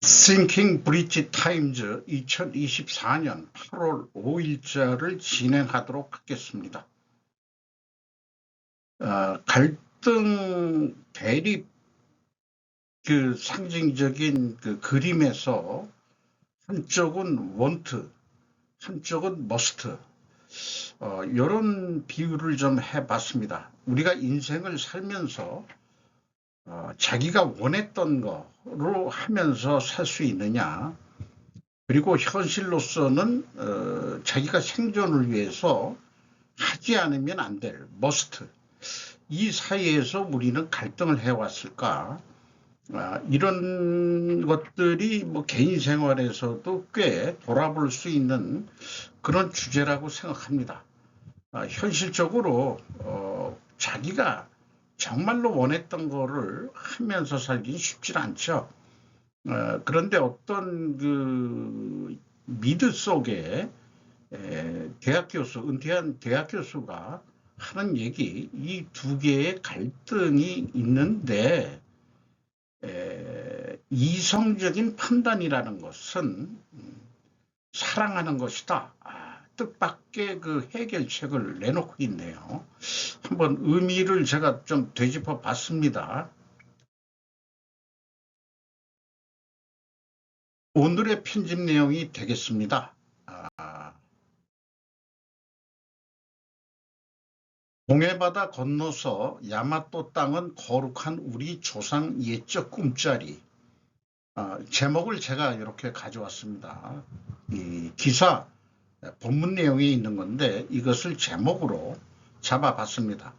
Thinking Bridge Times 2024년 8월 5일자를 진행하도록 하겠습니다. 갈등 대립 상징적인 그림에서 한쪽은 want, 한쪽은 must, 이런 비유를 좀 해봤습니다. 우리가 인생을 살면서 자기가 원했던 거로 하면서 살 수 있느냐, 그리고 현실로서는 자기가 생존을 위해서 하지 않으면 안 될 must, 이 사이에서 우리는 갈등을 해왔을까. 이런 것들이 뭐 개인 생활에서도 꽤 돌아볼 수 있는 그런 주제라고 생각합니다. 현실적으로 자기가 정말로 원했던 거를 하면서 살기는 쉽지 않죠. 그런데 어떤 미드 속에 대학 교수, 은퇴한 대학 교수가 하는 얘기, 이 두 개의 갈등이 있는데, 이성적인 판단이라는 것은 사랑하는 것이다. 뜻밖의 해결책을 내놓고 있네요. 한번 의미를 제가 좀 되짚어 봤습니다. 오늘의 편집 내용이 되겠습니다. 동해바다 건너서 야마토 땅은 거룩한 우리 조상 옛적 꿈자리. 제목을 제가 이렇게 가져왔습니다. 이 기사 본문 내용에 있는 건데 이것을 제목으로 잡아봤습니다.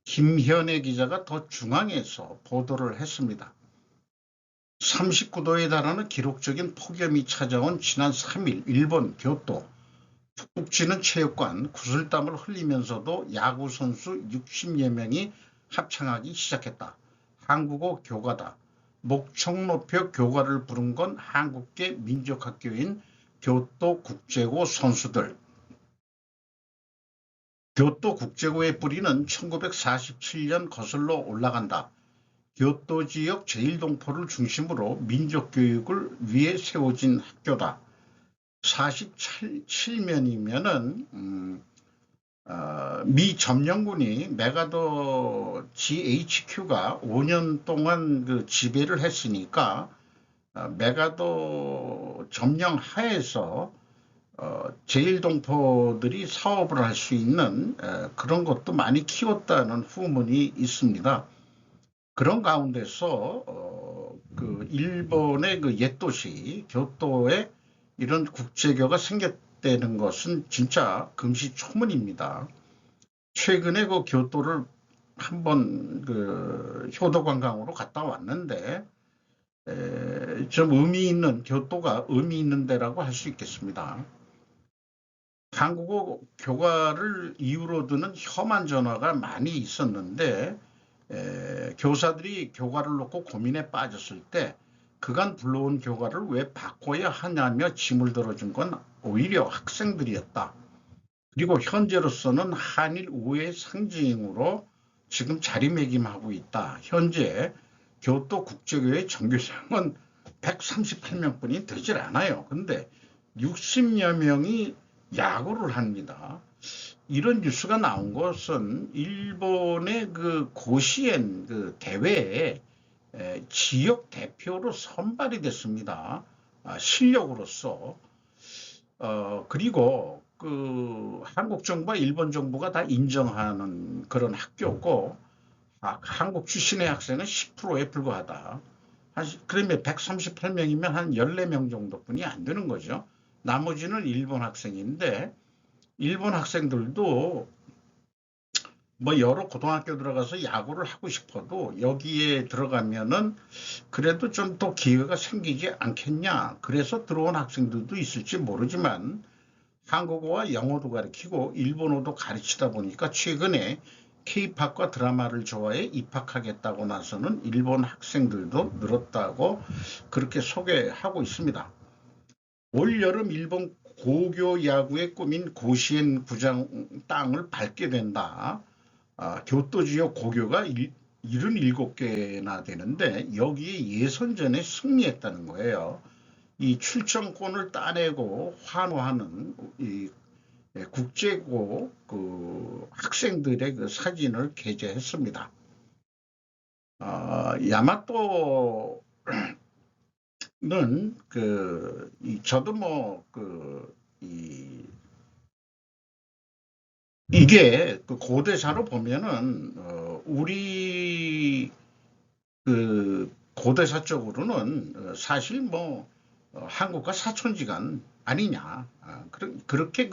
김현애 기자가 더 중앙에서 보도를 했습니다. 39도에 달하는 기록적인 폭염이 찾아온 지난 3일 일본 교토. 푹 찌는 체육관, 구슬땀을 흘리면서도 야구 선수 60여 명이 합창하기 시작했다. 한국어 교가다. 목청 높여 교가를 부른 건 한국계 민족학교인 교토국제고 선수들. 교토국제고의 뿌리는 1947년 거슬러 올라간다. 교토 지역 제1동포를 중심으로 민족교육을 위해 세워진 학교다. 47면이면은 미 점령군이 메가더 GHQ가 5년 동안 지배를 했으니까 메가더 점령 하에서 제1동포들이 사업을 할 수 있는 그런 것도 많이 키웠다는 후문이 있습니다. 그런 가운데서 일본의 옛 도시 교토에 이런 국제교가 생겼다는 것은 진짜 금시초문입니다. 최근에 교토를 한번 효도 관광으로 갔다 왔는데 좀 교토가 의미 있는 데라고 할 수 있겠습니다. 한국어 교과를 이유로 드는 혐한 전화가 많이 있었는데 교사들이 교과를 놓고 고민에 빠졌을 때 그간 불러온 교과를 왜 바꿔야 하냐며 짐을 들어준 건 오히려 학생들이었다. 그리고 현재로서는 한일 우호의 상징으로 지금 자리매김하고 있다. 현재 교토국제교회 정교사는 138명뿐이 되질 않아요. 근데 60여 명이 야구를 합니다. 이런 뉴스가 나온 것은 일본의 고시엔 대회에 지역 대표로 선발이 됐습니다. 실력으로서. 그리고 한국 정부와 일본 정부가 다 인정하는 그런 학교고, 한국 출신의 학생은 10%에 불과하다. 그러면 138명이면 한 14명 정도뿐이 안 되는 거죠. 나머지는 일본 학생인데, 일본 학생들도 뭐 여러 고등학교 들어가서 야구를 하고 싶어도 여기에 들어가면은 그래도 좀 더 기회가 생기지 않겠냐. 그래서 들어온 학생들도 있을지 모르지만 한국어와 영어도 가르치고 일본어도 가르치다 보니까 최근에 K-팝과 드라마를 좋아해 입학하겠다고 나서는 일본 학생들도 늘었다고 그렇게 소개하고 있습니다. 올 여름 일본 고교 야구의 꿈인 고시엔 구장 땅을 밟게 된다. 교토 지역 고교가 77개나 되는데 여기에 예선전에 승리했다는 거예요. 이 출전권을 따내고 환호하는 이 국제고 그 학생들의 그 사진을 게재했습니다. 야마토는 저도 이게 그 고대사로 보면은 우리 그 고대사 쪽으로는 사실 한국과 사촌지간 아니냐, 그렇게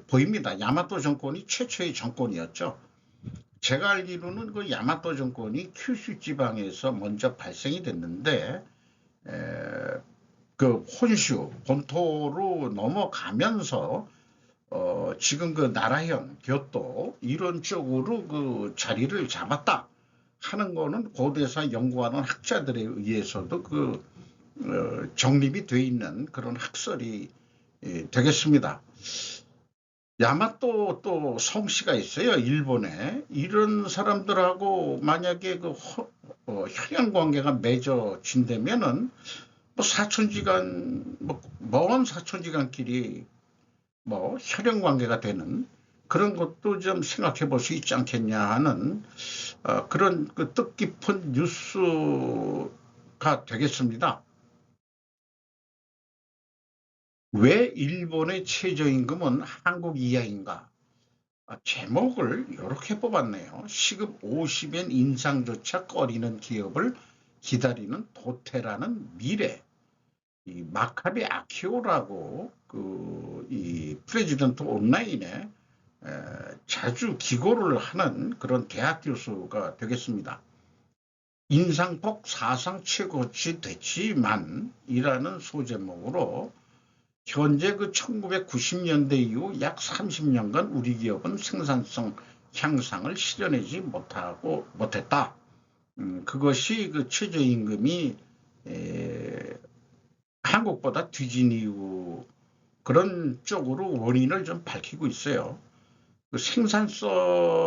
보입니다. 야마토 정권이 최초의 정권이었죠. 제가 알기로는 그 야마토 정권이 큐슈 지방에서 먼저 발생이 됐는데 그 혼슈 본토로 넘어가면서 지금 그 나라현, 교토 이런 쪽으로 그 자리를 잡았다 하는 거는 고대사 연구하는 학자들에 의해서도 정립이 돼 있는 그런 학설이 되겠습니다. 야마토 또 성씨가 있어요. 일본에. 이런 사람들하고 만약에 혈연 관계가 맺어진다면은 사촌지간 먼 사촌지간끼리 혈연 관계가 되는 그런 것도 좀 생각해 볼 수 있지 않겠냐 하는 그런 그 뜻깊은 뉴스가 되겠습니다. 왜 일본의 최저임금은 한국 이하인가? 제목을 이렇게 뽑았네요. 시급 50엔 인상조차 꺼리는 기업을 기다리는 도태라는 미래. 이 마카베 아키오라고 이 프레지던트 온라인에 자주 기고를 하는 그런 대학 교수가 되겠습니다. 인상폭 사상 최고치 됐지만 이라는 소제목으로 현재 1990년대 이후 약 30년간 우리 기업은 생산성 향상을 실현하지 못했다. 그것이 최저임금이 한국보다 뒤진 이유 그런 쪽으로 원인을 좀 밝히고 있어요. 생산성을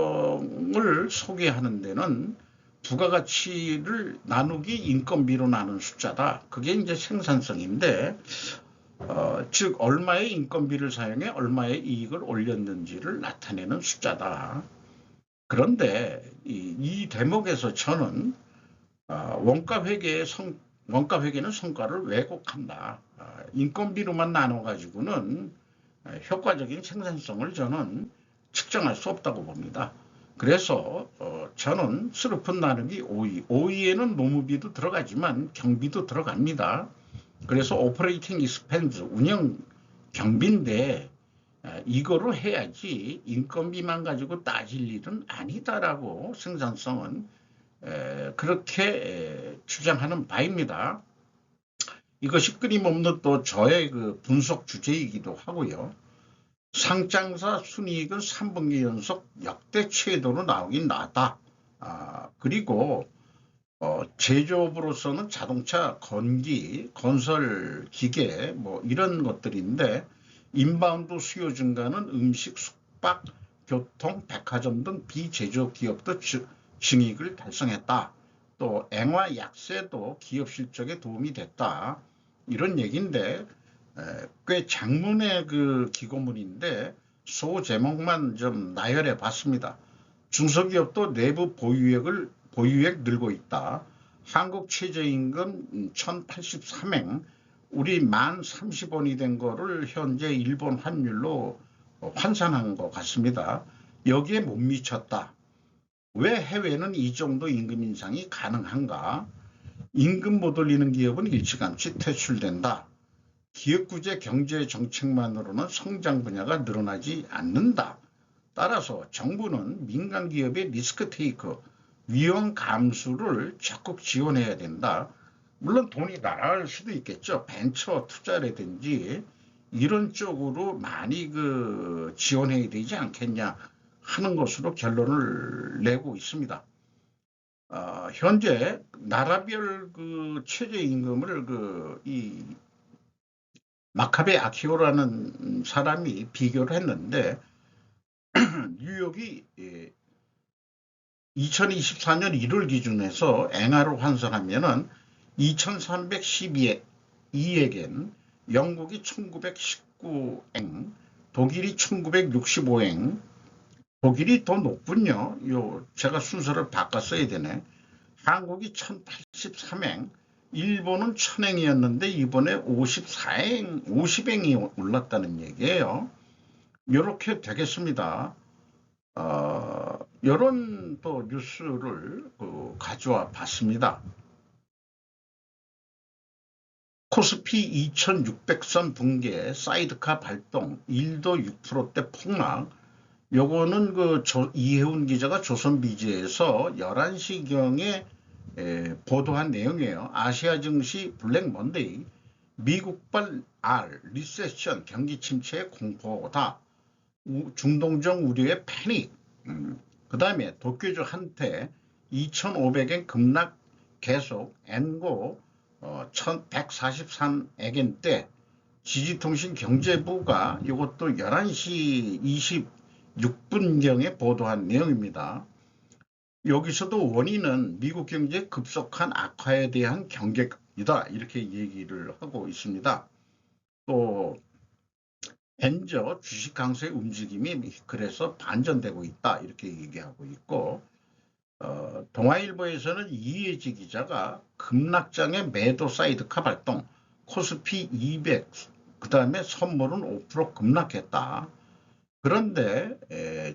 소개하는 데는 부가가치를 나누기 인건비로 나눈 숫자다. 그게 이제 생산성인데 즉 얼마의 인건비를 사용해 얼마의 이익을 올렸는지를 나타내는 숫자다. 그런데 이 대목에서 저는 원가회계는 성과를 왜곡한다. 인건비로만 나눠가지고는 효과적인 생산성을 저는 측정할 수 없다고 봅니다. 그래서 저는 스르픈 나누기 5위에는 노무비도 들어가지만 경비도 들어갑니다. 그래서 오퍼레이팅 익스펜스 운영 경비인데 이거로 해야지 인건비만 가지고 따질 일은 아니다라고 생산성은 그렇게 주장하는 바입니다. 이것이 끊임없는 또 저의 분석 주제이기도 하고요. 상장사 순이익은 3분기 연속 역대 최대로 나오긴 나다. 그리고 제조업으로서는 자동차, 건기, 건설, 기계 이런 것들인데 인바운드 수요 증가는 음식, 숙박, 교통, 백화점 등 비제조업 기업도 증익을 달성했다. 또 앵화 약세도 기업 실적에 도움이 됐다. 이런 얘기인데 꽤 장문의 기고문인데 소제목만 좀 나열해 봤습니다. 중소기업도 내부 보유액 늘고 있다. 한국 최저임금 1083엔 우리 1030원이 된 거를 현재 일본 환율로 환산한 것 같습니다. 여기에 못 미쳤다. 왜 해외는 이 정도 임금 인상이 가능한가? 임금 못 올리는 기업은 일찌감치 퇴출된다. 기업구제 경제 정책만으로는 성장 분야가 늘어나지 않는다. 따라서 정부는 민간 기업의 리스크 테이크, 위험 감수를 적극 지원해야 된다. 물론 돈이 날아갈 수도 있겠죠. 벤처 투자라든지 이런 쪽으로 많이 지원해야 되지 않겠냐 하는 것으로 결론을 내고 있습니다. 현재 나라별 최저임금을 이 마카베 아키오라는 사람이 비교를 했는데 뉴욕이 2024년 1월 기준에서 엔화로 환산하면은 2312엔, 영국이 1919엔, 독일이 1965엔, 독일이 더 높군요. 제가 순서를 바꿔 써야 되네. 한국이 1083엔, 일본은 1000엔이었는데 이번에 54엔, 50엔이 올랐다는 얘기예요. 이렇게 되겠습니다. 이런 또 뉴스를 가져와 봤습니다. 코스피 2600선 붕괴, 사이드카 발동, 1도 6%대 폭락. 요거는 이혜훈 기자가 조선비즈에서 11시경에 보도한 내용이에요. 아시아 증시 블랙 먼데이, 미국발 R, 리세션, 경기 침체의 공포다. 중동정 우려의 패닉. 그 다음에 도쿄주 한테 2,500엔 급락 계속, 엔고 1,143엔대, 지지통신 경제부가 이것도 11시 26분경에 보도한 내용입니다. 여기서도 원인은 미국 경제 급속한 악화에 대한 경계이다, 이렇게 얘기를 하고 있습니다. 또 엔저 주식 강세의 움직임이 그래서 반전되고 있다, 이렇게 얘기하고 있고, 동아일보에서는 이혜지 기자가 급락장의 매도 사이드카 발동, 코스피 200, 그 다음에 선물은 5% 급락했다. 그런데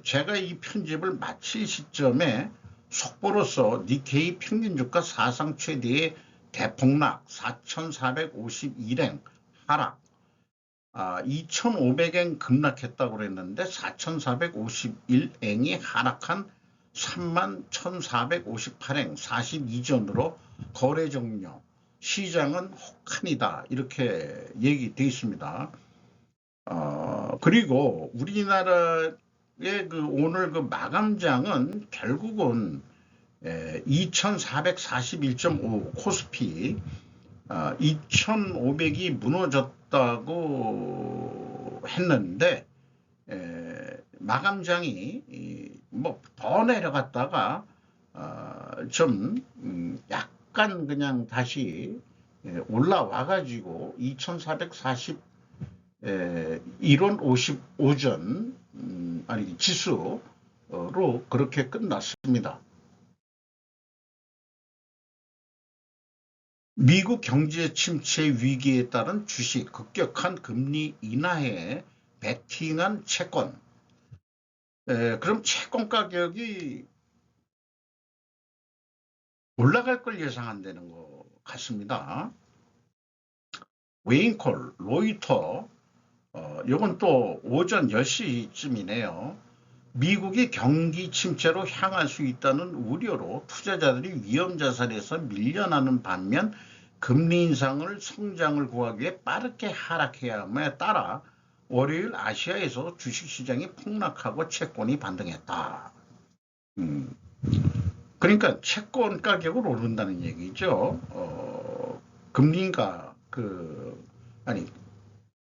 제가 이 편집을 마칠 시점에 속보로서 니케이 평균주가 사상 최대의 대폭락, 4,451엔 하락, 2,500엔 급락했다고 그랬는데 4,451엔이 하락한 31,458엔 42전으로 거래 종료, 시장은 혹한이다, 이렇게 얘기되어 있습니다. 그리고 우리나라의 오늘 마감장은 결국은 2,441.5 코스피, 2,500이 무너졌다고 했는데 마감장이 더 내려갔다가 좀 약간 그냥 다시 올라와가지고 2,440 1원 55전 지수로 그렇게 끝났습니다. 미국 경제 침체 위기에 따른 주식 급격한 금리 인하에 베팅한 채권. 그럼 채권 가격이 올라갈 걸 예상한다는 것 같습니다. 웨인콜, 로이터, 이건 또 오전 10시쯤이네요. 미국이 경기 침체로 향할 수 있다는 우려로 투자자들이 위험자산에서 밀려나는 반면 금리 인상을 성장을 구하기 위해 빠르게 하락해야 함에 따라 월요일 아시아에서 주식시장이 폭락하고 채권이 반등했다. 그러니까 채권 가격을 오른다는 얘기죠. 금리가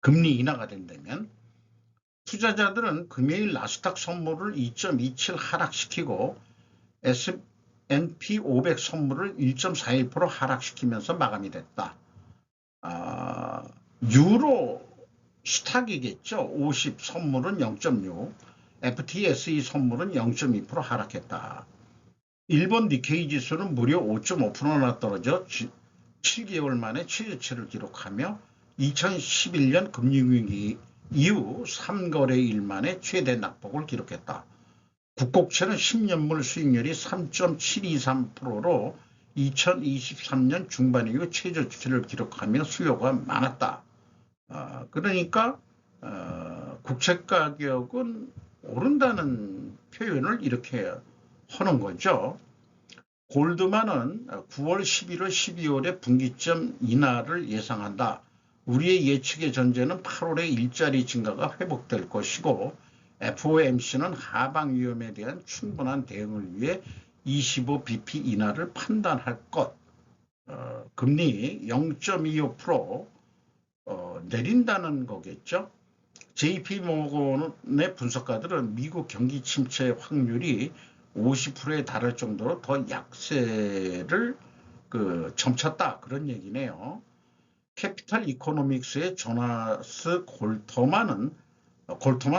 금리 인하가 된다면 투자자들은 금요일 나스닥 선물을 2.27 하락시키고 S&P 500 선물을 1.41% 하락시키면서 마감이 됐다. 유로 스탁이겠죠. 50 선물은 0.6, FTSE 선물은 0.2% 하락했다. 일본 니케이 지수는 무려 5.5%나 떨어져 7개월 만에 최저치를 기록하며 2011년 금융위기 이후 3거래일 만에 최대 낙폭을 기록했다. 국곡채는 10년물 수익률이 3.723%로 2023년 중반 이후 최저치를 기록하며 수요가 많았다. 그러니까 국채 가격은 오른다는 표현을 이렇게 하는 거죠. 골드만은 9월, 11월, 12월에 분기점 인하를 예상한다. 우리의 예측의 전제는 8월에 일자리 증가가 회복될 것이고 FOMC는 하방 위험에 대한 충분한 대응을 위해 25bp 인하를 판단할 것. 금리 0.25% 내린다는 거겠죠. JP모건의 분석가들은 미국 경기 침체 확률이 50%에 달할 정도로 더 약세를 점쳤다 그런 얘기네요. 캐피탈 이코노믹스의 조나스 골터만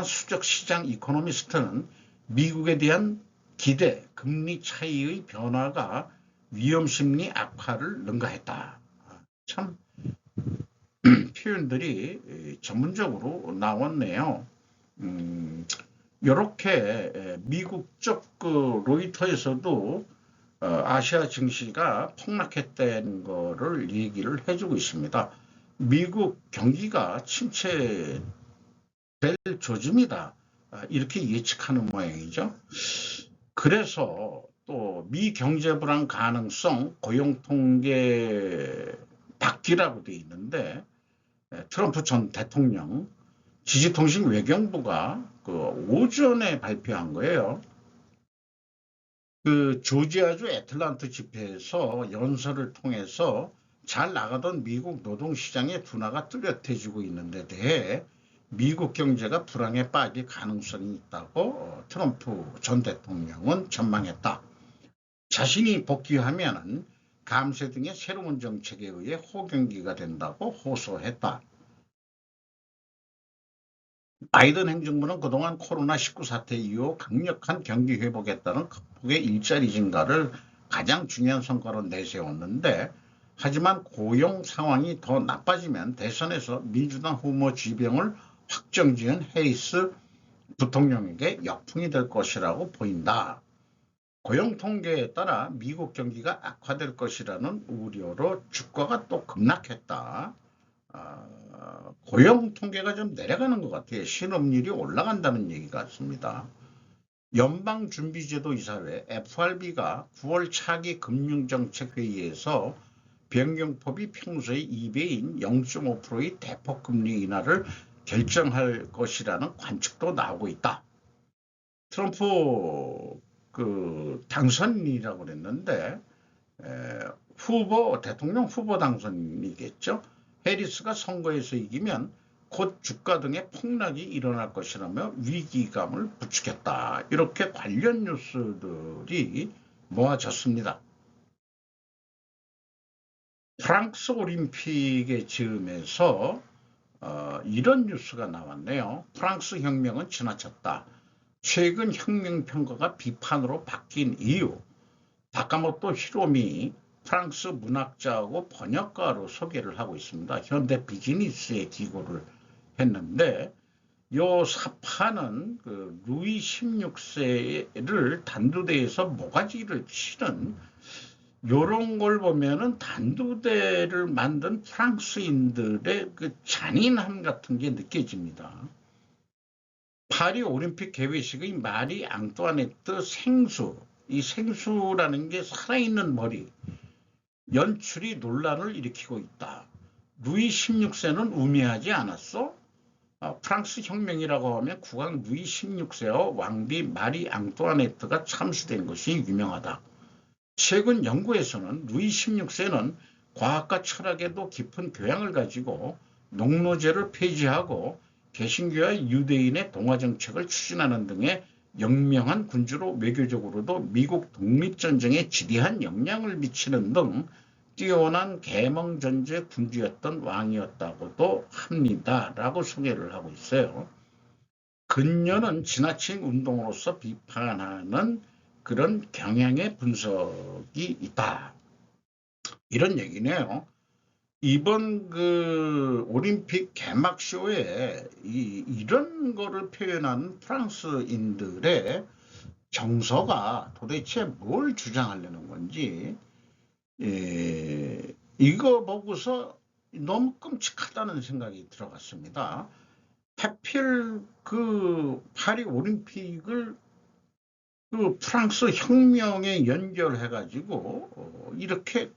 수석 시장 이코노미스트는 미국에 대한 기대, 금리 차이의 변화가 위험심리 악화를 능가했다. 참 표현들이 전문적으로 나왔네요. 이렇게 미국 쪽 로이터에서도 아시아 증시가 폭락했다는 거를 얘기를 해주고 있습니다. 미국 경기가 침체될 조짐이다. 이렇게 예측하는 모양이죠. 그래서 또 미 경제 불안 가능성 고용 통계 받기라고 돼 있는데 트럼프 전 대통령 지지통신 외경부가 오전에 발표한 거예요. 조지아주 애틀란타 집회에서 연설을 통해서 잘 나가던 미국 노동시장의 둔화가 뚜렷해지고 있는데 대해 미국 경제가 불황에 빠질 가능성이 있다고 트럼프 전 대통령은 전망했다. 자신이 복귀하면 감세 등의 새로운 정책에 의해 호경기가 된다고 호소했다. 바이든 행정부는 그동안 코로나19 사태 이후 강력한 경기 회복에 따른 극복의 일자리 증가를 가장 중요한 성과로 내세웠는데 하지만 고용 상황이 더 나빠지면 대선에서 민주당 후보 지명을 확정지은 해리스 부통령에게 역풍이 될 것이라고 보인다. 고용 통계에 따라 미국 경기가 악화될 것이라는 우려로 주가가 또 급락했다. 고용 통계가 좀 내려가는 것 같아요. 실업률이 올라간다는 얘기 같습니다. 연방준비제도 이사회 FRB가 9월 차기 금융정책회의에서 변경폭이 평소의 2배인 0.5%의 대폭 금리 인하를 결정할 것이라는 관측도 나오고 있다. 트럼프 당선인이라고 그랬는데 대통령 후보 당선이겠죠. 해리스가 선거에서 이기면 곧 주가 등의 폭락이 일어날 것이라며 위기감을 부추겼다. 이렇게 관련 뉴스들이 모아졌습니다. 프랑스 올림픽의 즈음에서 이런 뉴스가 나왔네요. 프랑스 혁명은 지나쳤다. 최근 혁명 평가가 비판으로 바뀐 이유. 다카모토 히로미 프랑스 문학자하고 번역가로 소개를 하고 있습니다. 현대 비즈니스에 기고를 했는데 요 사파는 루이 16세를 단두대에서 모가지를 치는 요런 걸 보면은 단두대를 만든 프랑스인들의 잔인함 같은 게 느껴집니다. 파리 올림픽 개회식의 마리 앙뚜아네트 생수, 이 생수라는 게 살아있는 머리, 연출이 논란을 일으키고 있다. 루이 16세는 우매하지 않았어? 프랑스 혁명이라고 하면 국왕 루이 16세와 왕비 마리 앙뚜아네트가 참수된 것이 유명하다. 최근 연구에서는 루이 16세는 과학과 철학에도 깊은 교양을 가지고 농노제를 폐지하고 개신교와 유대인의 동화 정책을 추진하는 등의 영명한 군주로 외교적으로도 미국 독립전쟁에 지대한 영향을 미치는 등 뛰어난 계몽전제 군주였던 왕이었다고도 합니다. 라고 소개를 하고 있어요. 근녀는 지나친 운동으로서 비판하는 그런 경향의 분석이 있다. 이런 얘기네요. 이번 올림픽 개막쇼에 이런 거를 표현하는 프랑스인들의 정서가 도대체 뭘 주장하려는 건지 이거 보고서 너무 끔찍하다는 생각이 들어갔습니다. 하필 파리 올림픽을 프랑스 혁명에 연결해가지고 이렇게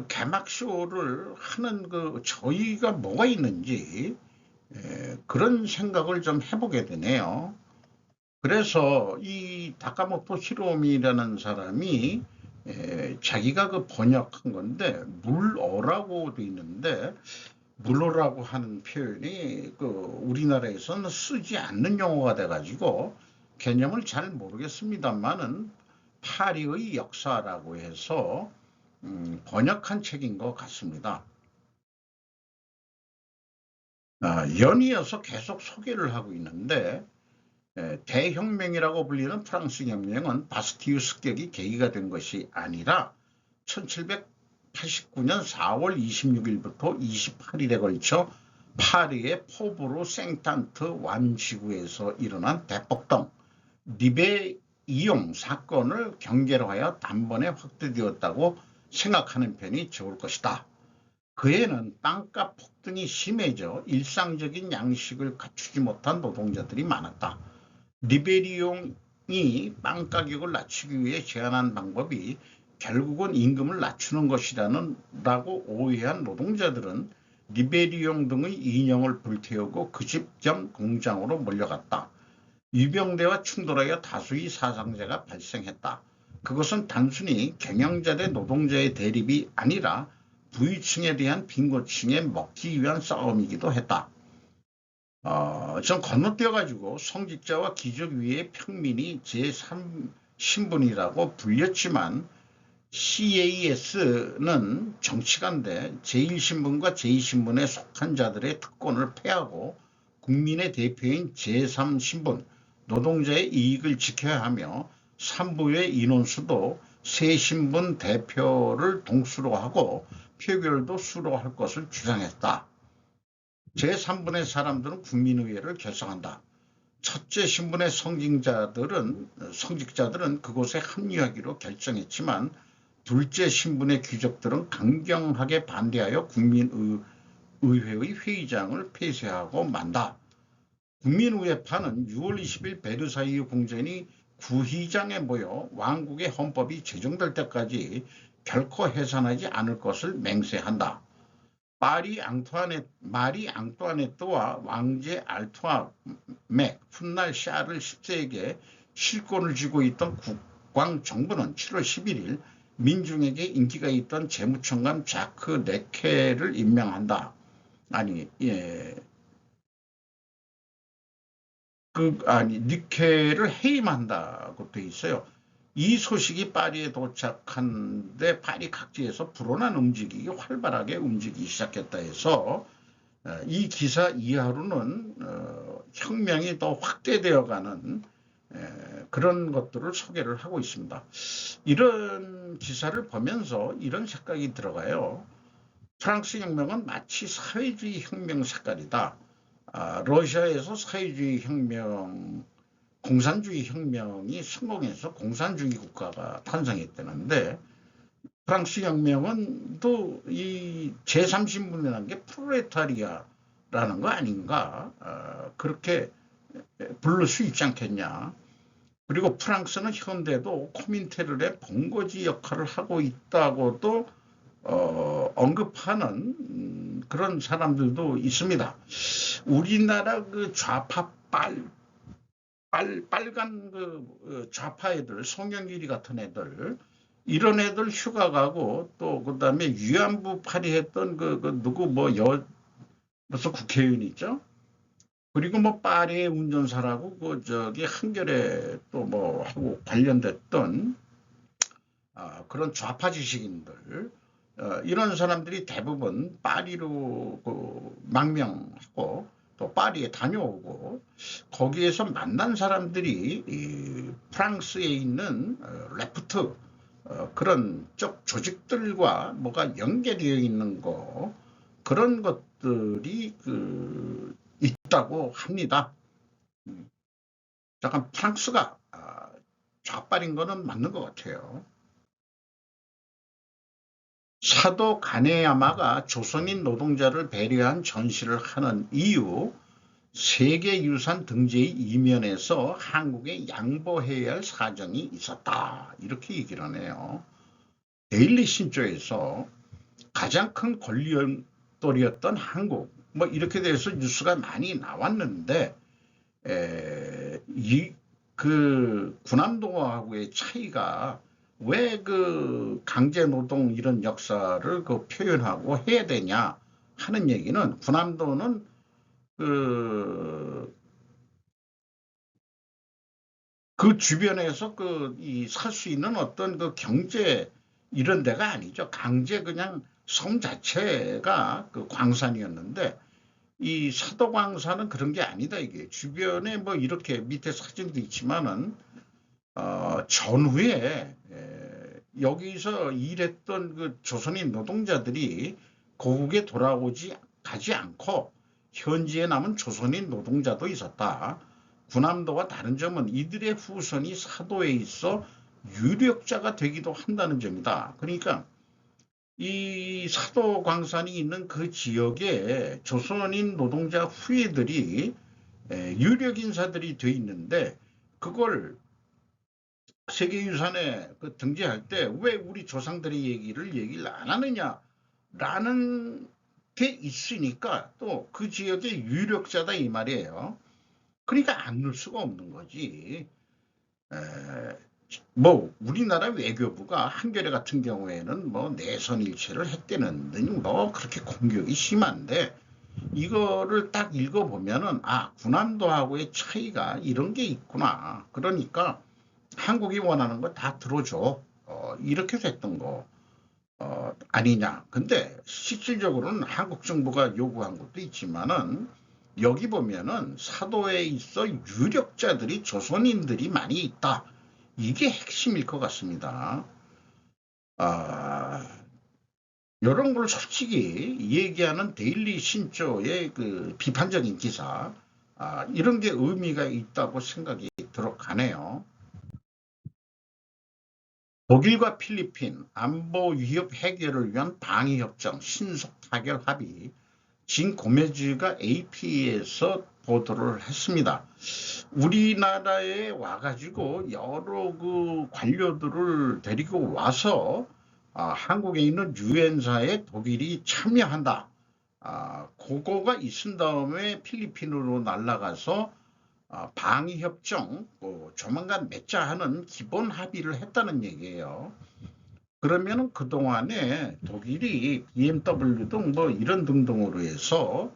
개막쇼를 하는 저희가 뭐가 있는지 그런 생각을 좀 해보게 되네요. 그래서 이 다카모토 히로미라는 사람이 자기가 번역한 건데 물어라고 돼 있는데 물어라고 하는 표현이 우리나라에서는 쓰지 않는 용어가 돼가지고 개념을 잘 모르겠습니다만은 파리의 역사라고 해서 번역한 책인 것 같습니다. 연이어서 계속 소개를 하고 있는데 대혁명이라고 불리는 프랑스 혁명은 바스티유 습격이 계기가 된 것이 아니라 1789년 4월 26일부터 28일에 걸쳐 파리의 포브르 생탄트 완지구에서 일어난 대폭동 리베이용 사건을 경계로 하여 단번에 확대되었다고 생각하는 편이 좋을 것이다. 그에는 땅값 폭등이 심해져 일상적인 양식을 갖추지 못한 노동자들이 많았다. 리베리용이 빵 가격을 낮추기 위해 제안한 방법이 결국은 임금을 낮추는 것이라고 오해한 노동자들은 리베리용 등의 인형을 불태우고 그 집 겸 공장으로 몰려갔다. 유병대와 충돌하여 다수의 사상자가 발생했다. 그것은 단순히 경영자 대 노동자의 대립이 아니라 부유층에 대한 빈곤층에 먹기 위한 싸움이기도 했다. 전 건너뛰어가지고 성직자와 귀족 위의 평민이 제3신분이라고 불렸지만 CAS는 정치가인데 제1신분과 제2신분에 속한 자들의 특권을 폐하고 국민의 대표인 제3신분, 노동자의 이익을 지켜야 하며 산부의 인원수도 새 신분 대표를 동수로 하고 표결도 수로 할 것을 주장했다. 제3분의 사람들은 국민의회를 결성한다. 첫째 신분의 성직자들은 그곳에 합류하기로 결정했지만 둘째 신분의 귀족들은 강경하게 반대하여 국민의회의 회의장을 폐쇄하고 만다. 국민의회파는 6월 20일 베르사유 공전이 구의장에 모여 왕국의 헌법이 제정될 때까지 결코 해산하지 않을 것을 맹세한다. 마리 앙뚜아네트와 왕제 알투아 맥 훗날 샤를 10세에게 실권을 쥐고 있던 국왕 정부는 7월 11일 민중에게 인기가 있던 재무총관 자크 네케를 임명한다. 니케를 해임한다고 돼 있어요. 이 소식이 파리에 도착한데 파리 각지에서 불온한 움직이기 활발하게 움직이기 시작했다 해서 이 기사 이하로는 혁명이 더 확대되어가는 그런 것들을 소개를 하고 있습니다. 이런 기사를 보면서 이런 생각이 들어가요. 프랑스 혁명은 마치 사회주의 혁명 색깔이다. 러시아에서 사회주의 혁명, 공산주의 혁명이 성공해서 공산주의 국가가 탄생했다는데 프랑스 혁명은 또 이 제3신분이라는 게 프롤레타리아라는 거 아닌가 그렇게 부를 수 있지 않겠냐. 그리고 프랑스는 현대도 코민테르의 본거지 역할을 하고 있다고도 언급하는 그런 사람들도 있습니다. 우리나라 그 좌파 빨간 그 좌파 애들, 송영길이 같은 애들, 이런 애들 휴가 가고 또 그다음에 위안부 파리했던 무슨 국회의원 있죠? 그리고 뭐 파리의 운전사라고 한겨레 또 뭐 하고 관련됐던 그런 좌파 지식인들 이런 사람들이 대부분 파리로 망명하고 또 파리에 다녀오고 거기에서 만난 사람들이 프랑스에 있는 레프트 그런 쪽 조직들과 뭐가 연계되어 있는 거 그런 것들이 있다고 합니다. 잠깐 프랑스가 좌빨인 거는 맞는 것 같아요. 사도 가네야마가 조선인 노동자를 배려한 전시를 하는 이유 세계유산 등재의 이면에서 한국에 양보해야 할 사정이 있었다. 이렇게 얘기를 하네요. 데일리 신조에서 가장 큰 권리돌이었던 한국 뭐 이렇게 돼서 뉴스가 많이 나왔는데 군함동하고의 차이가 왜 강제노동 이런 역사를 표현하고 해야 되냐 하는 얘기는 군함도는 그 주변에서 이 살 수 있는 어떤 그 경제 이런 데가 아니죠. 강제 그냥 섬 자체가 그 광산이었는데 이 사도광산은 그런 게 아니다 이게. 주변에 뭐 이렇게 밑에 사진도 있지만은 전후에 여기서 일했던 그 조선인 노동자들이 고국에 가지 않고 현지에 남은 조선인 노동자도 있었다. 군함도와 다른 점은 이들의 후손이 사도에 있어 유력자가 되기도 한다는 점이다. 그러니까 이 사도광산이 있는 그 지역에 조선인 노동자 후예들이 유력 인사들이 돼 있는데 그걸 세계유산에 등재할 때 왜 우리 조상들의 얘기를 안 하느냐라는 게 있으니까 또 그 지역의 유력자다 이 말이에요. 그러니까 안 넣을 수가 없는 거지. 뭐 우리나라 외교부가 한겨레 같은 경우에는 뭐 내선일체를 했다는 등 뭐 그렇게 공격이 심한데 이거를 딱 읽어보면은 군함도하고의 차이가 이런 게 있구나. 그러니까 한국이 원하는 거 다 들어줘. 이렇게 됐던 거 아니냐. 근데 실질적으로는 한국 정부가 요구한 것도 있지만은 여기 보면은 사도에 있어 유력자들이 조선인들이 많이 있다. 이게 핵심일 것 같습니다. 이런 걸 솔직히 얘기하는 데일리 신조의 그 비판적인 기사, 이런 게 의미가 있다고 생각이 들어가네요. 독일과 필리핀 안보 위협 해결을 위한 방위협정 신속 타결 합의, 진 고메즈가 AP에서 보도를 했습니다. 우리나라에 와가지고 여러 그 관료들을 데리고 와서 한국에 있는 유엔사에 독일이 참여한다. 그거가 있은 다음에 필리핀으로 날아가서 방위협정 조만간 맺자 하는 기본 합의를 했다는 얘기예요. 그러면은 그동안에 독일이 BMW 등 뭐 이런 등등으로 해서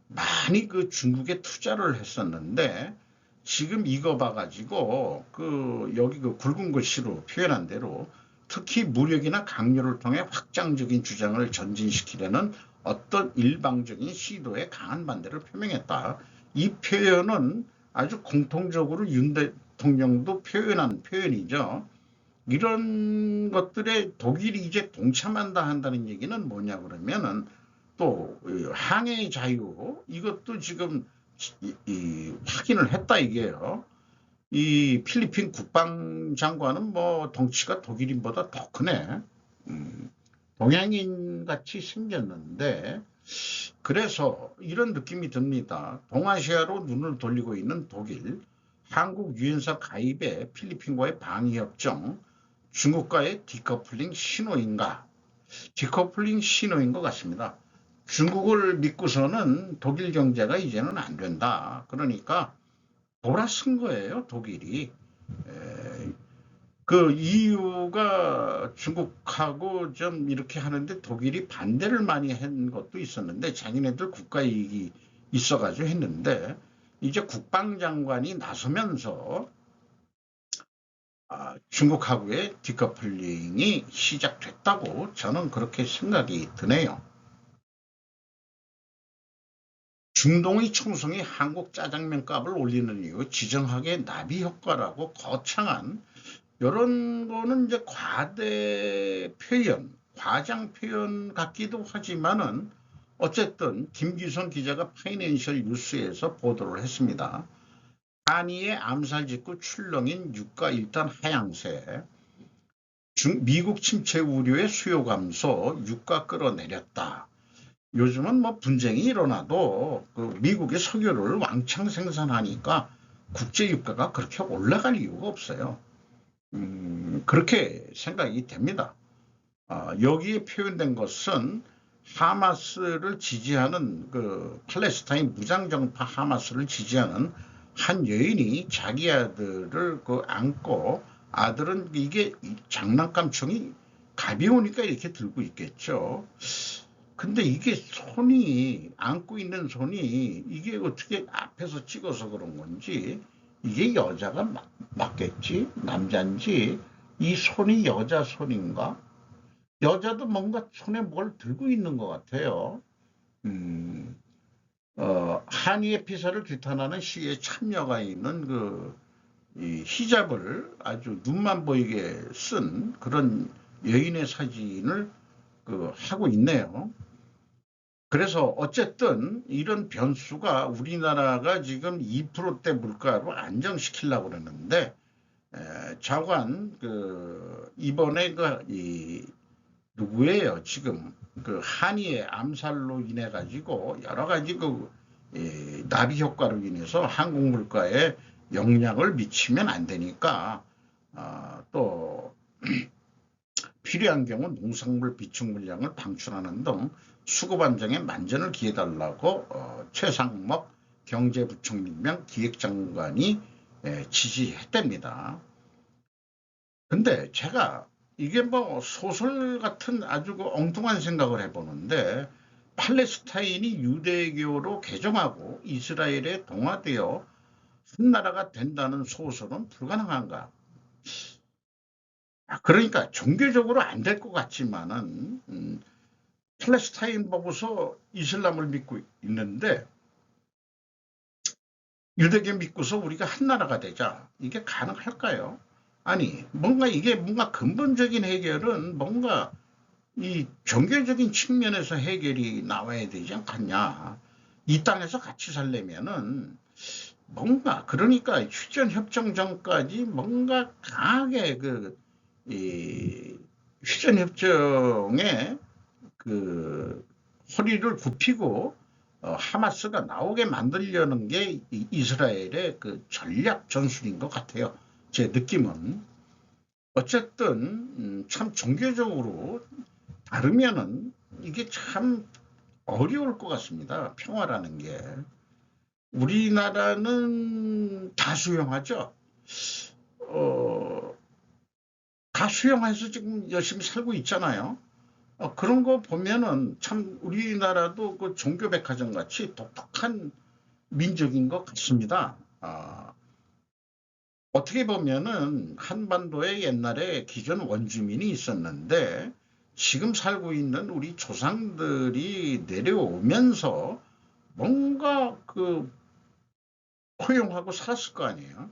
많이 그 중국에 투자를 했었는데 지금 이거 봐가지고 여기 그 굵은 글씨로 표현한 대로 특히 무력이나 강요를 통해 확장적인 주장을 전진시키려는 어떤 일방적인 시도에 강한 반대를 표명했다. 이 표현은 아주 공통적으로 윤 대통령도 표현한 표현이죠. 이런 것들에 독일이 이제 동참한다 한다는 얘기는 뭐냐 그러면은 또 항해의 자유 이것도 지금 확인을 했다 이게요. 이 필리핀 국방장관은 뭐 덩치가 독일인보다 더 크네. 동양인 같이 생겼는데 그래서 이런 느낌이 듭니다. 동아시아로 눈을 돌리고 있는 독일, 한국 유엔사 가입에 필리핀과의 방위협정, 중국과의 디커플링 신호인가? 디커플링 신호인 것 같습니다. 중국을 믿고서는 독일 경제가 이제는 안 된다. 그러니까 돌아선 거예요, 독일이. 그 EU가 중국하고 좀 이렇게 하는데 독일이 반대를 많이 한 것도 있었는데 자기네들 국가 이익이 있어가지고 했는데 이제 국방장관이 나서면서 중국하고의 디커플링이 시작됐다고 저는 그렇게 생각이 드네요. 중동의 총성이 한국 짜장면 값을 올리는 이유 지정학의 나비 효과라고 거창한 이런 거는 이제 과대 표현, 과장 표현 같기도 하지만은 어쨌든 김기성 기자가 파이낸셜 뉴스에서 보도를 했습니다. 한이의 암살 직후 출렁인 유가 일단 하향세, 미국 침체 우려의 수요 감소, 유가 끌어내렸다. 요즘은 뭐 분쟁이 일어나도 미국의 석유를 왕창 생산하니까 국제 유가가 그렇게 올라갈 이유가 없어요. 그렇게 생각이 됩니다. 여기에 표현된 것은 하마스를 지지하는 팔레스타인 무장정파 하마스를 지지하는 한 여인이 자기 아들을 안고 아들은 이게 장난감총이 가벼우니까 이렇게 들고 있겠죠. 근데 이게 안고 있는 손이 이게 어떻게 앞에서 찍어서 그런 건지 이게 여자가 맞겠지? 남자인지 이 손이 여자 손인가? 여자도 뭔가 손에 뭘 들고 있는 것 같아요. 음, 한이의 피사를 규탄하는 시에 참여가 있는 이 히잡을 아주 눈만 보이게 쓴 그런 여인의 사진을 하고 있네요. 그래서 어쨌든 이런 변수가 우리나라가 지금 2%대 물가로 안정시키려고 그러는데 좌관 이번에 누구예요? 지금 한이의 암살로 인해 가지고 여러 가지 나비 효과로 인해서 한국 물가에 영향을 미치면 안 되니까 또 필요한 경우 농산물 비축 물량을 방출하는 등 수급 안정에 만전을 기해달라고 최상목 경제부총리명 기획장관이 지시했답니다. 근데 제가 이게 뭐 소설 같은 아주 엉뚱한 생각을 해보는데 팔레스타인이 유대교로 개종하고 이스라엘에 동화되어 한 나라가 된다는 소설은 불가능한가? 그러니까 종교적으로 안 될 것 같지만은 팔레스타인 보고서 이슬람을 믿고 있는데 유대교 믿고서 우리가 한 나라가 되자. 이게 가능할까요? 아니 뭔가 근본적인 해결은 뭔가 이 종교적인 측면에서 해결이 나와야 되지 않겠냐. 이 땅에서 같이 살려면은 뭔가 그러니까 휴전 협정 전까지 뭔가 강하게 이 휴전 협정에 허리를 굽히고 하마스가 나오게 만들려는 게 이스라엘의 전략 전술인 것 같아요. 제 느낌은. 어쨌든 참 종교적으로 다르면은 이게 참 어려울 것 같습니다. 평화라는 게. 우리나라는 다 수용하죠. 다 수용해서 지금 열심히 살고 있잖아요. 그런 거 보면은 참 우리나라도 종교백화점 같이 독특한 민족인 것 같습니다. 어떻게 보면은 한반도에 옛날에 기존 원주민이 있었는데 지금 살고 있는 우리 조상들이 내려오면서 뭔가 포용하고 살았을 거 아니에요.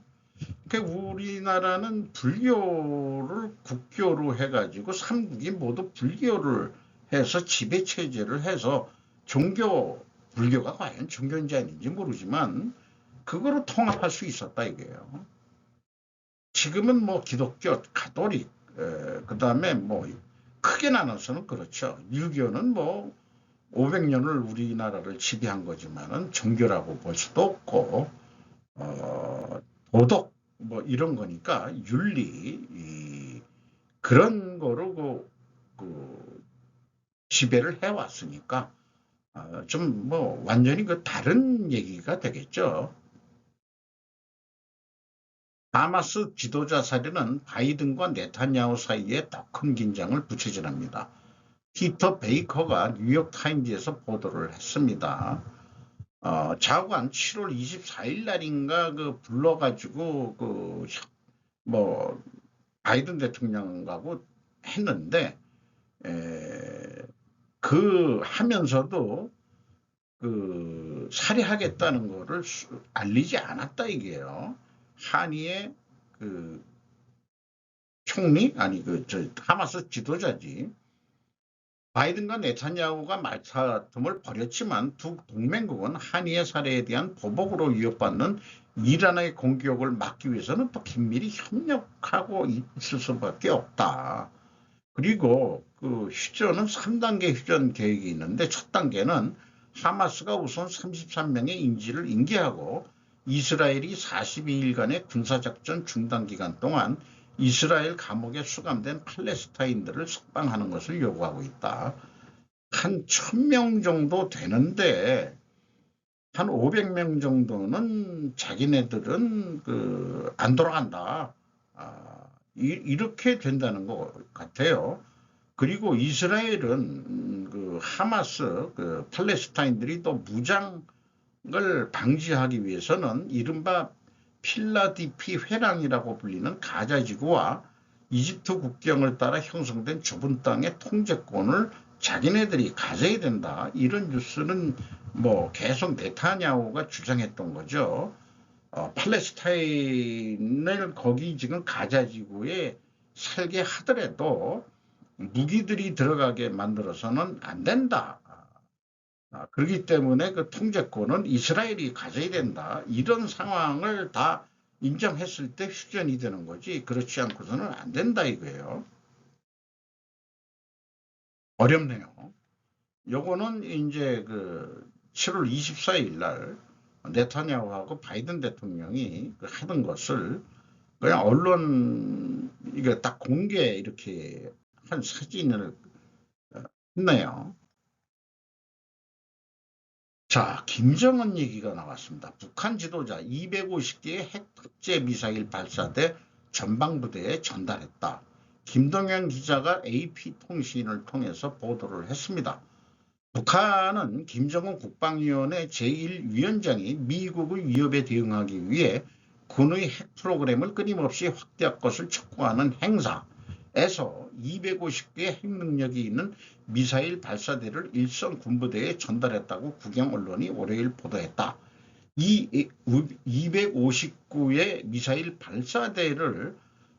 그러니까 우리나라는 불교를 국교로 해가지고 삼국이 모두 불교를 해서 지배체제를 해서 불교가 과연 종교인지 아닌지 모르지만 그거로 통합할 수 있었다 이게요. 지금은 뭐 기독교, 가톨릭, 그 다음에 뭐 크게 나눠서는 그렇죠. 유교는 뭐 500년을 우리나라를 지배한 거지만은 종교라고 볼 수도 없고, 도덕 뭐 이런 거니까 윤리 그런 거로 지배를 해왔으니까 좀 뭐 완전히 다른 얘기가 되겠죠. 하마스 지도자 사례는 바이든과 네타냐후 사이에 더 큰 긴장을 부채질합니다. 피터 베이커가 뉴욕타임즈에서 보도를 했습니다. 자관 7월 24일 날인가 불러가지고 뭐 바이든 대통령하고 했는데 하면서도 살해하겠다는 거를 알리지 않았다 이게요. 한이의 총리 아니 하마스 지도자지. 바이든과 네타냐후가 말다툼을 벌였지만 두 동맹국은 한이의 살해에 대한 보복으로 위협받는 이란의 공격을 막기 위해서는 또 긴밀히 협력하고 있을 수밖에 없다. 그리고 휴전은 3단계 휴전 계획이 있는데 첫 단계는 하마스가 우선 33명의 인질을 인계하고 이스라엘이 42일간의 군사작전 중단 기간 동안 이스라엘 감옥에 수감된 팔레스타인들을 석방하는 것을 요구하고 있다. 한 1000명 정도 되는데 한 500명 정도는 자기네들은 안 돌아간다. 이렇게 된다는 것 같아요. 그리고 이스라엘은 하마스 팔레스타인들이 또 무장을 방지하기 위해서는 이른바 필라델피 회랑이라고 불리는 가자지구와 이집트 국경을 따라 형성된 좁은 땅의 통제권을 자기네들이 가져야 된다. 이런 뉴스는 뭐 계속 네타냐후가 주장했던 거죠. 팔레스타인을 거기 지금 가자지구에 살게 하더라도 무기들이 들어가게 만들어서는 안 된다. 그렇기 때문에 그 통제권은 이스라엘이 가져야 된다. 이런 상황을 다 인정했을 때 휴전이 되는 거지. 그렇지 않고서는 안 된다 이거예요. 어렵네요. 요거는 이제 그 7월 24일 날 네타냐후하고 바이든 대통령이 하던 것을 그냥 언론 이게 딱 공개 이렇게 한 사진을 했네요. 자, 김정은 얘기가 나왔습니다. 북한 지도자 250개의 핵 탑재 미사일 발사대 전방부대에 전달했다. 김동현 기자가 AP통신을 통해서 보도를 했습니다. 북한은 김정은 국방위원회 제1위원장이 미국의 위협에 대응하기 위해 군의 핵 프로그램을 끊임없이 확대할 것을 촉구하는 행사에서 250개의 핵 능력이 있는 미사일 발사대를 일선 군부대에 전달했다고 국영 언론이 월요일 보도했다. 이 259의 미사일 발사대를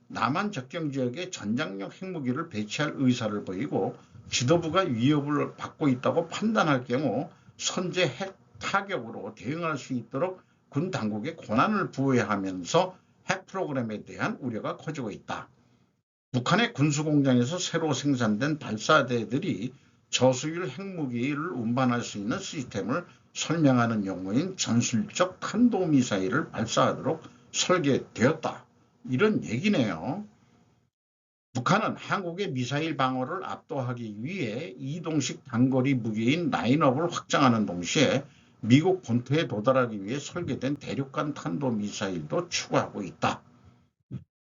남한 접경 지역에 전장용 핵무기를 배치할 의사를 보이고 지도부가 위협을 받고 있다고 판단할 경우 선제 핵 타격으로 대응할 수 있도록 군 당국에 권한을 부여하면서 핵 프로그램에 대한 우려가 커지고 있다. 북한의 군수공장에서 새로 생산된 발사대들이 저수율 핵무기를 운반할 수 있는 시스템을 설명하는 용어인 전술적 탄도미사일을 발사하도록 설계되었다. 이런 얘기네요. 북한은 한국의 미사일 방어를 압도하기 위해 이동식 단거리 무기인 라인업을 확장하는 동시에 미국 본토에 도달하기 위해 설계된 대륙간 탄도미사일도 추구하고 있다.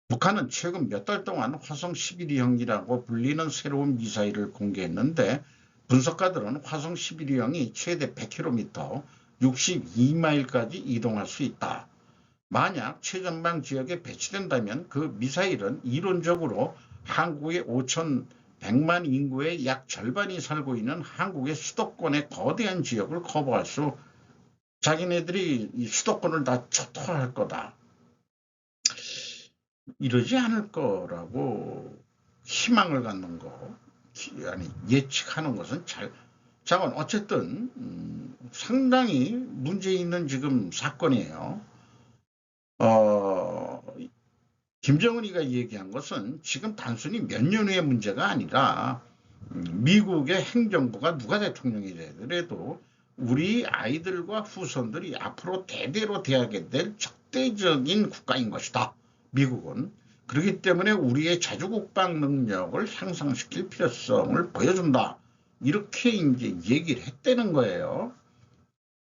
북한은 최근 몇 달 동안 화성 11형이라고 불리는 새로운 미사일을 공개했는데 분석가들은 화성 11형이 최대 100km, 62마일까지 이동할 수 있다. 만약 최전방 지역에 배치된다면 그 미사일은 이론적으로 한국의 5,100만 인구의 약 절반이 살고 있는 한국의 수도권의 거대한 지역을 커버할 수, 자기네들이 이 수도권을 다 초토화할 거다. 이러지 않을 거라고 희망을 갖는 거, 아니 예측하는 것은 자건 어쨌든 상당히 문제 있는 지금 사건이에요. 김정은이가 얘기한 것은 지금 단순히 몇 년 후의 문제가 아니라 미국의 행정부가 누가 대통령이 되더라도 우리 아이들과 후손들이 앞으로 대대로 대하게 될 적대적인 국가인 것이다. 미국은. 그렇기 때문에 우리의 자주국방 능력을 향상시킬 필요성을 보여준다. 이렇게 이제 얘기를 했다는 거예요.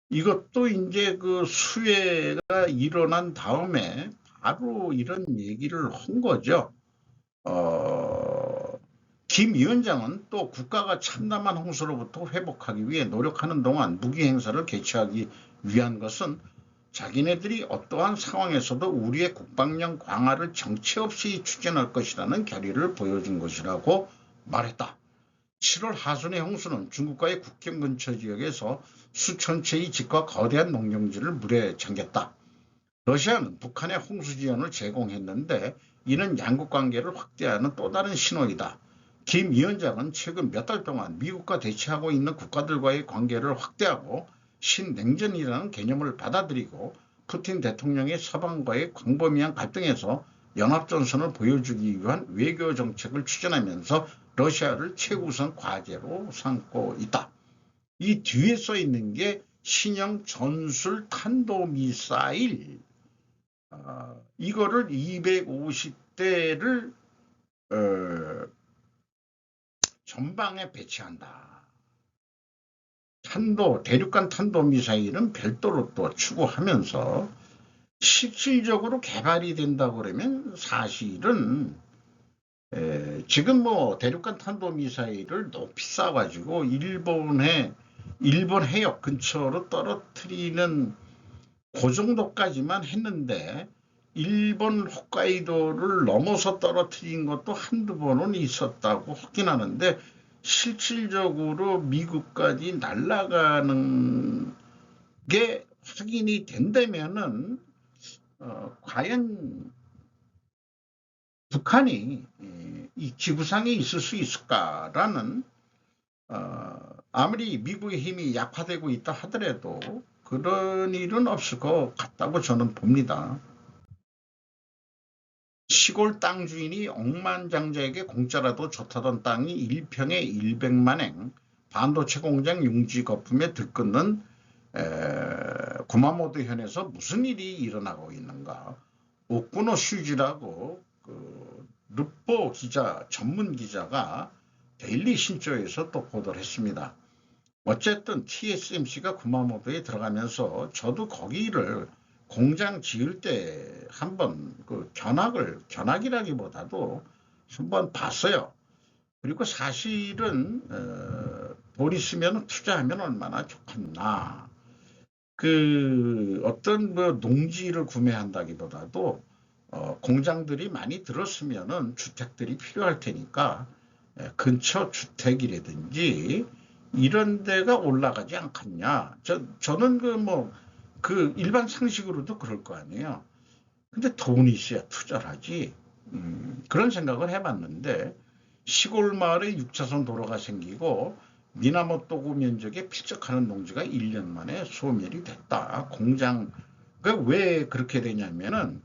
이것도 이제 그 수해가 일어난 다음에 바로 이런 얘기를 한 거죠. 김 위원장은 또 국가가 참담한 홍수로부터 회복하기 위해 노력하는 동안 무기 행사를 개최하기 위한 것은 자기네들이 어떠한 상황에서도 우리의 국방력 강화를 정체 없이 추진할 것이라는 결의를 보여준 것이라고 말했다. 7월 하순의 홍수는 중국과의 국경 근처 지역에서 수천 채의 집과 거대한 농경지를 물에 잠겼다. 러시아는 북한에 홍수 지원을 제공했는데 이는 양국 관계를 확대하는 또 다른 신호이다. 김 위원장은 최근 몇 달 동안 미국과 대치하고 있는 국가들과의 관계를 확대하고 신냉전이라는 개념을 받아들이고 푸틴 대통령의 서방과의 광범위한 갈등에서 연합전선을 보여주기 위한 외교 정책을 추진하면서 러시아를 최우선 과제로 삼고 있다. 이 뒤에 써 있는 게 신형 전술 탄도미사일, 이거를 250대를 전방에 배치한다. 대륙간 탄도미사일은 별도로 또 추구하면서 실질적으로 개발이 된다고 그러면 사실은 지금 뭐 대륙간 탄도미사일을 높이 쏴가지고 일본 해역 근처로 떨어뜨리는 그 정도까지만 했는데 일본 홋카이도를 넘어서 떨어뜨린 것도 한두 번은 있었다고 하긴 하는데 실질적으로 미국까지 날아가는 게 확인이 된다면은 과연 북한이 이 지구상에 있을 수 있을까라는 아무리 미국의 힘이 약화되고 있다 하더라도 그런 일은 없을 것 같다고 저는 봅니다. 시골 땅 주인이 억만장자에게 공짜라도 좋다던 땅이 1평에 100만엔 반도체 공장 융지 거품에 들끓는 구마모토 현에서 무슨 일이 일어나고 있는가. 오쿠노 슈지라고 그 르포 기자, 전문 기자가 데일리 신조에서 또 보도를 했습니다. 어쨌든 TSMC가 구마모토에 들어가면서 저도 거기를 공장 지을 때 한번 그 견학이라기보다도 한번 봤어요. 그리고 사실은 돈 있으면 투자하면 얼마나 좋겠나. 그 어떤 뭐 농지를 구매한다기보다도 공장들이 많이 들었으면은 주택들이 필요할 테니까 근처 주택이라든지 이런 데가 올라가지 않겠냐. 저는 그 일반 상식으로도 그럴 거 아니에요. 근데 돈이 있어야 투자를 하지. 그런 생각을 해봤는데 시골 마을에 6차선 도로가 생기고 미나모토구 면적에 필적하는 농지가 1년 만에 소멸이 됐다. 공장 왜 그렇게 되냐면은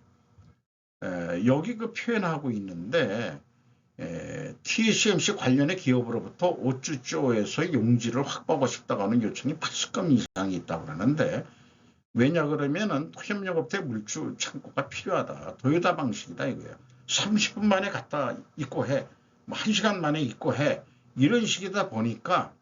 여기 그 표현하고 있는데 TSMC 관련의 기업으로부터 5주조에서 용지를 확보하고 싶다고 하는 요청이 80건 이상이 있다고 그러는데 왜냐 그러면은 협력업체 물주 창고가 필요하다. 도요타 방식이다 이거예요. 30분 만에 갖다 입고해. 뭐 1시간 만에 입고해. 이런 식이다 보니까